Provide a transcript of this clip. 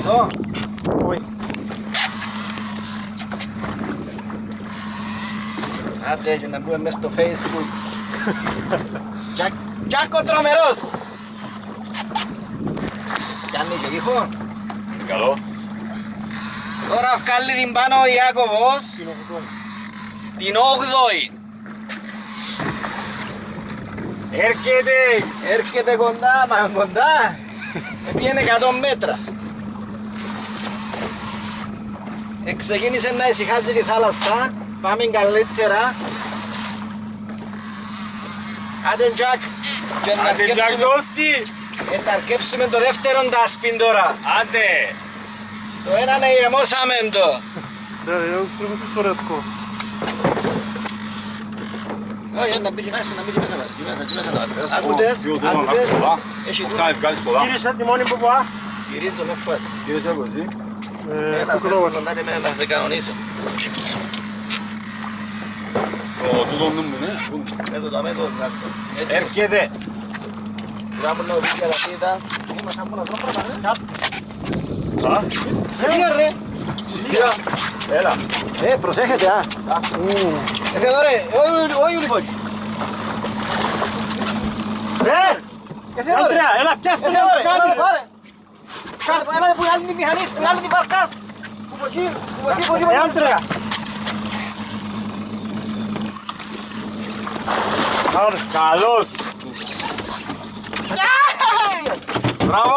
Εδώ. Όχι. Άντε για να μπούμε μέσα στο Facebook. Τζάκο τρομερός. Κάνει και ήχο. Καλό. Τώρα βγάλει την πάνω ο Ιάκωβος. Την 8η. Έρχεται κοντά, μα κοντά. Πήγαινε 100 μέτρα. Ξεκίνησε να ησυχάζει τη θάλασσα. Πάμε καλύτερα. Άντε Τζακ. Άντε Τζακ δώστη. Να αρκέψουμε το δεύτερο τάσπιν τώρα. Άντε. Το ένα να γεμώσαμε το. Да, я устроил порядку. Όχι, να μπει μέσα, να μπει μέσα. Ακούτες, ακούτες. Έχει του. Γύρισε τη μόνη που πουά. Γυρίζω με φάση. Κύριε από εσύ. Έλα, θέλω να σε κανονίσω. Τούτο νου μου, ναι. Εδώ τα μέτω, έτσι. Έρχεται. Γράμουν να βρει τα πίτα. Είμαστε μόνο εδώ πρώτα, Α, Σιγά ρε. σιγά. Έλα. Προσέχετε, α. Εδώ ρε, όχι ουλιπόκι. Εδώ ρε. Αντρέα, έλα πιάστε Εδώ ρε, έλα πάρε. Έλα που άλλη τη μηχανή, άλλη την παρκάς. Που εκεί. Αντρέα. Καλός. Μπράβο.